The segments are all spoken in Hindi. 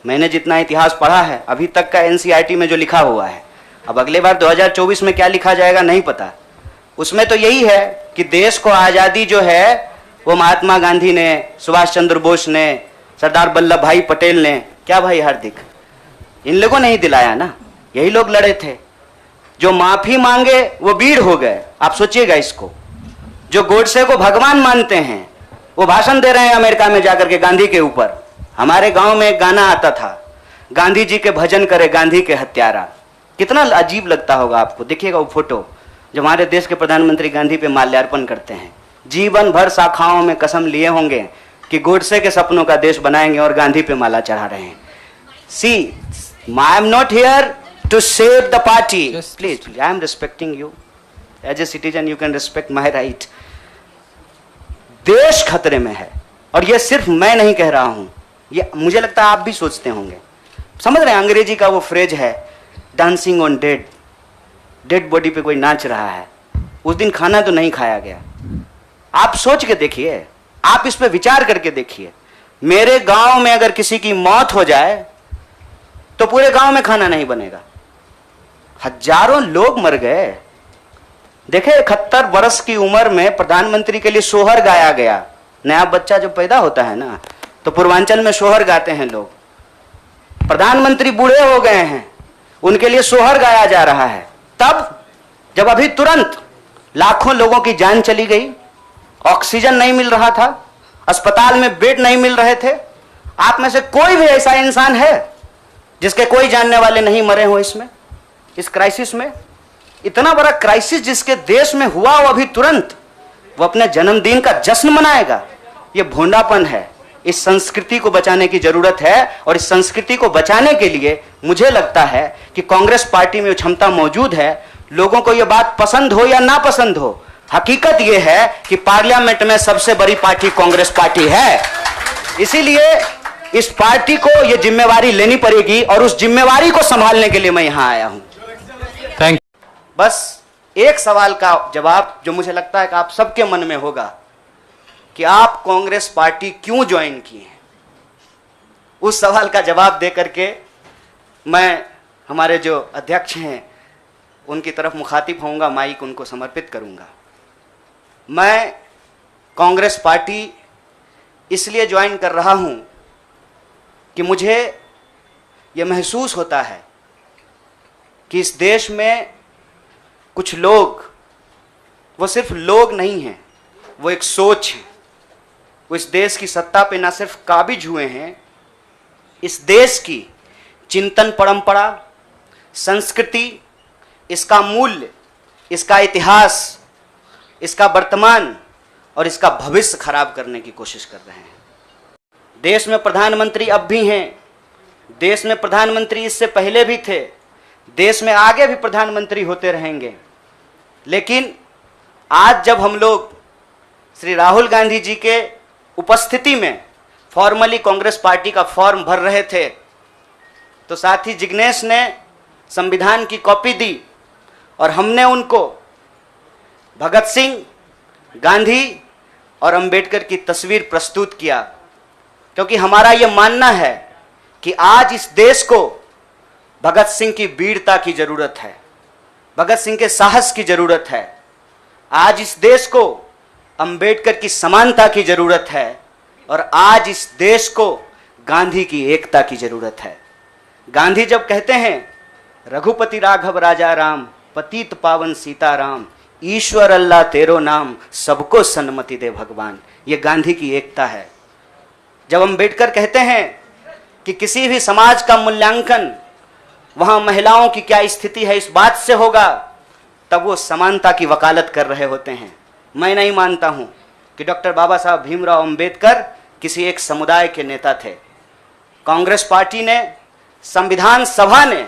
मैंने जितना इतिहास पढ़ा है अभी तक का एनसीईआरटी में जो लिखा हुआ है, अब अगले बार 2024 में क्या लिखा जाएगा नहीं पता। उसमें तो यही है कि देश को आज़ादी जो है वो महात्मा गांधी ने, सुभाष चंद्र बोस ने, सरदार वल्लभ भाई पटेल ने, क्या भाई हार्दिक, इन लोगों ने ही दिलाया ना, यही लोग लड़े थे। जो माफी मांगे वो वीर हो गए। आप सोचिएगा इसको। जो गोडसे को भगवान मानते हैं वो भाषण दे रहे हैं अमेरिका में जाकर के गांधी के ऊपर। हमारे गांव में एक गाना आता था, गांधी जी के भजन करे गांधी के हत्यारा। कितना अजीब लगता होगा आपको। देखिएगा वो फोटो जब हमारे देश के प्रधानमंत्री गांधी पे माल्यार्पण करते हैं। जीवन भर शाखाओं में कसम लिए होंगे कि गोडसे के सपनों का देश बनाएंगे और गांधी पे माला चढ़ा रहे हैं। See, I am not here to save the party, please, I am respecting you as a citizen, you can respect my right. देश खतरे में है और ये सिर्फ मैं नहीं कह रहा हूं, ये मुझे लगता है आप भी सोचते होंगे। समझ रहे हैं, अंग्रेजी का वो फ्रेज है dancing on dead, dead body पे कोई नाच रहा है। उस दिन खाना तो नहीं खाया गया। आप सोच के देखिए, आप इस पे विचार करके देखिए। मेरे गांव में अगर किसी की मौत हो जाए तो पूरे गांव में खाना नहीं बनेगा। हजारों लोग मर गए। देखे 71 वर्ष की उम्र में प्रधानमंत्री के लिए सोहर गाया गया। नया बच्चा जब पैदा होता है ना तो पूर्वांचल में सोहर गाते हैं लोग। प्रधानमंत्री बूढ़े हो गए हैं, उनके लिए सोहर गाया जा रहा है। तब जब अभी तुरंत लाखों लोगों की जान चली गई, ऑक्सीजन नहीं मिल रहा था, अस्पताल में बेड नहीं मिल रहे थे। आप में से कोई भी ऐसा इंसान है जिसके कोई जानने वाले नहीं मरे हो इसमें, इस क्राइसिस में? इतना बड़ा क्राइसिस जिसके देश में हुआ वो अभी तुरंत वो अपने जन्मदिन का जश्न मनाएगा। ये भोंडापन है। इस संस्कृति को बचाने की जरूरत है और इस संस्कृति को बचाने के लिए मुझे लगता है कि कांग्रेस पार्टी में क्षमता मौजूद है। लोगों को यह बात पसंद हो या ना पसंद हो, हकीकत यह है कि पार्लियामेंट में सबसे बड़ी पार्टी कांग्रेस पार्टी है। इसीलिए इस पार्टी को यह जिम्मेवारी लेनी पड़ेगी और उस जिम्मेवारी को संभालने के लिए मैं यहां आया हूं। बस एक सवाल का जवाब जो मुझे लगता है कि आप सबके मन में होगा कि आप कांग्रेस पार्टी क्यों ज्वाइन किए हैं। उस सवाल का जवाब दे करके मैं हमारे जो अध्यक्ष हैं उनकी तरफ मुखातिब होऊंगा, माइक उनको समर्पित करूंगा। मैं कांग्रेस पार्टी इसलिए ज्वाइन कर रहा हूं कि मुझे यह महसूस होता है कि इस देश में कुछ लोग, वो सिर्फ लोग नहीं हैं, वो एक सोच है। वो इस देश की सत्ता पे ना सिर्फ काबिज हुए हैं, इस देश की चिंतन परंपरा, संस्कृति, इसका मूल्य, इसका इतिहास, इसका वर्तमान और इसका भविष्य खराब करने की कोशिश कर रहे हैं। देश में प्रधानमंत्री अब भी हैं, देश में प्रधानमंत्री इससे पहले भी थे, देश में आगे भी प्रधानमंत्री होते रहेंगे। लेकिन आज जब हम लोग श्री राहुल गांधी जी के उपस्थिति में फॉर्मली कांग्रेस पार्टी का फॉर्म भर रहे थे तो साथी जिग्नेश ने संविधान की कॉपी दी और हमने उनको भगत सिंह, गांधी और अंबेडकर की तस्वीर प्रस्तुत किया, क्योंकि हमारा यह मानना है कि आज इस देश को भगत सिंह की वीरता की जरूरत है, भगत सिंह के साहस की जरूरत है। आज इस देश को अंबेडकर की समानता की जरूरत है और आज इस देश को गांधी की एकता की जरूरत है। गांधी जब कहते हैं रघुपति राघव राजा राम, पतित पावन सीताराम, ईश्वर अल्लाह तेरो नाम, सबको सन्मति दे भगवान, ये गांधी की एकता है। जब अंबेडकर कहते हैं कि किसी भी समाज का मूल्यांकन वहां महिलाओं की क्या स्थिति है इस बात से होगा, तब वो समानता की वकालत कर रहे होते हैं। मैं नहीं मानता हूं कि डॉक्टर बाबा साहब भीमराव अंबेडकर किसी एक समुदाय के नेता थे। कांग्रेस पार्टी ने, संविधान सभा ने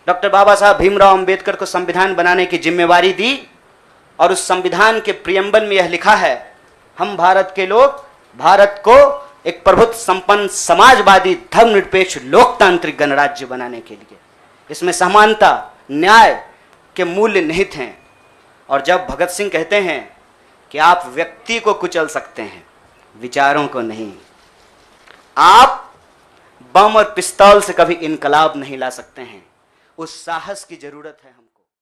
डॉक्टर बाबा साहब भीमराव अंबेडकर को संविधान बनाने की जिम्मेवारी दी और उस संविधान के प्रियम्बल में यह लिखा है, हम भारत के लोग भारत को एक प्रभुत्व संपन्न समाजवादी धर्मनिरपेक्ष लोकतांत्रिक गणराज्य बनाने के लिए, इसमें समानता, न्याय के मूल्य निहित हैं। और जब भगत सिंह कहते हैं कि आप व्यक्ति को कुचल सकते हैं, विचारों को नहीं, आप बम और पिस्तौल से कभी इनकलाब नहीं ला सकते हैं। उस साहस की जरूरत है हमको।